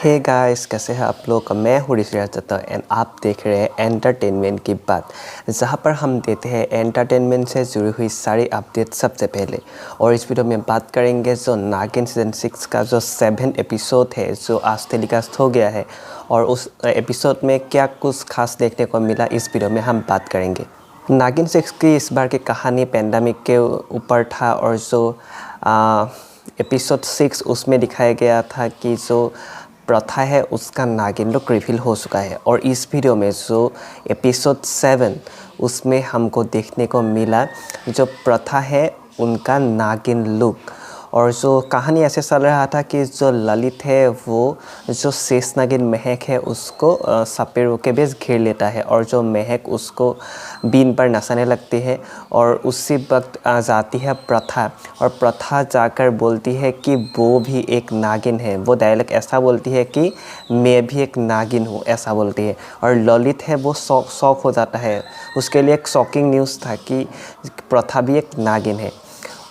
Hey guys, कैसे हैं आप लोग। मैं हूँ ऋषि दत्ता एंड आप देख रहे हैं एंटरटेनमेंट की बात, जहाँ पर हम देते हैं एंटरटेनमेंट से जुड़ी हुई सारी अपडेट सबसे पहले। और इस वीडियो में बात करेंगे जो नागिन सीजन 6 का जो 7 एपिसोड है जो आज टेलीकास्ट हो गया है, और उस एपिसोड में क्या कुछ खास देखने को मिला इस वीडियो में हम बात करेंगे। नागिन 6 की इस बार की कहानी पेंडेमिक के ऊपर था, और जो एपिसोड 6 उसमें दिखाया गया था कि जो प्रथा है उसका नागिन लुक रिवील हो चुका है। और इस वीडियो में जो एपिसोड 7 उसमें हमको देखने को मिला जो प्रथा है उनका नागिन लुक। और जो कहानी ऐसे चल रहा था कि जो ललित है वो जो शेष नागिन महक है उसको सपेरों के बीच घेर लेता है, और जो महक उसको बीन पर नचाने लगती है। और उसी वक्त जाती है प्रथा, और प्रथा जाकर बोलती है कि वो भी एक नागिन है। वो डायलॉग ऐसा बोलती है कि मैं भी एक नागिन हूँ, ऐसा बोलती है। और ललित है वो शौक हो जाता है, उसके लिए एक शॉकिंग न्यूज़ था कि प्रथा भी एक नागिन है।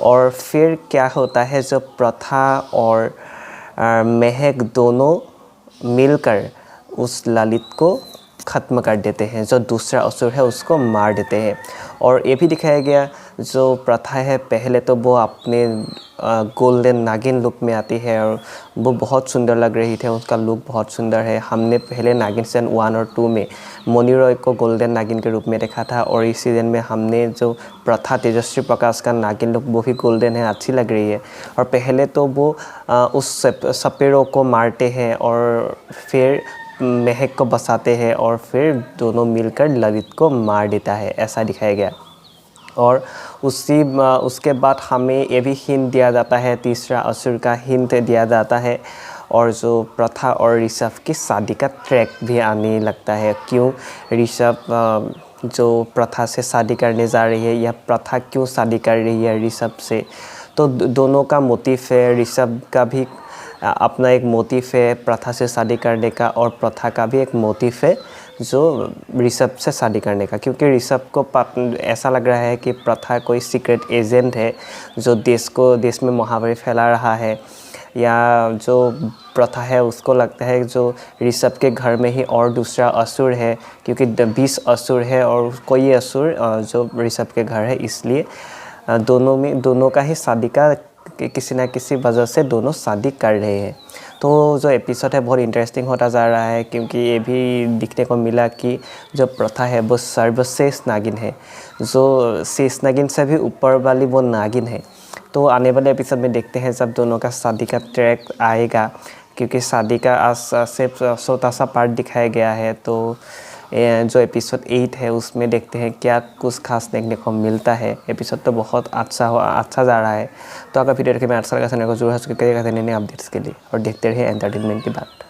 और फिर क्या होता है, जो प्रथा और महक दोनों मिलकर उस ललित को ख़त्म कर देते हैं, जो दूसरा असुर है उसको मार देते हैं। और ये भी दिखाया गया जो प्रथा है पहले तो वो अपने गोल्डन नागिन लुक में आती है, और वो बहुत सुंदर लग रही थी, उसका लुक बहुत सुंदर है। हमने पहले नागिन सीजन 1 और 2 में मोनी रॉय को गोल्डन नागिन के रूप में देखा था, और इस सीज़न में हमने जो प्रथा तेजस्वी प्रकाश का नागिन लुक वो भी गोल्डन है, अच्छी लग रही है। और पहले तो वो उस सपेरों को मारते हैं और फिर महक को बसाते हैं, और फिर दोनों मिलकर ललित को मार देता है, ऐसा दिखाया गया। और उसके बाद हमें ये भी हिंट दिया जाता है, तीसरा असुर का हिंट दिया जाता है। और जो प्रथा और ऋषभ की शादी का ट्रैक भी आने लगता है। क्यों ऋषभ जो प्रथा से शादी करने जा रही है, या प्रथा क्यों शादी कर रही है ऋषभ से, तो दोनों का मोटिव है। ऋषभ का भी अपना एक मोटिव है प्रथा से शादी करने का, और प्रथा का भी एक मोटिव है जो ऋषभ से शादी करने का। क्योंकि ऋषभ को ऐसा लग रहा है कि प्रथा कोई सीक्रेट एजेंट है जो देश में महामारी फैला रहा है, या जो प्रथा है उसको लगता है जो ऋषभ के घर में ही और दूसरा असुर है, क्योंकि 20 असुर है और कोई असुर जो ऋषभ के घर है, इसलिए दोनों का ही शादी का किसी ना किसी वजह से दोनों शादी कर रहे हैं। तो जो एपिसोड है बहुत इंटरेस्टिंग होता जा रहा है, क्योंकि ये भी दिखने को मिला कि जो प्रथा है वो सर्वश्रेष्ठ नागिन है, जो शेष नागिन से भी ऊपर वाली वो नागिन है। तो आने वाले एपिसोड में देखते हैं जब दोनों का शादी का ट्रैक आएगा, क्योंकि शादी का आज सिर्फ छोटा सा पार्ट दिखाया गया है। तो जो एपिसोड 8 है उसमें देखते हैं क्या कुछ खास देखने को मिलता है। एपिसोड तो बहुत अच्छा जा रहा है। तो अगर वीडियो देखे मैं अच्छा लगा चैनल को जरूर सब्सक्राइब करिएगा नए अपडेट्स के लिए, और देखते रहिए एंटरटेनमेंट की बात।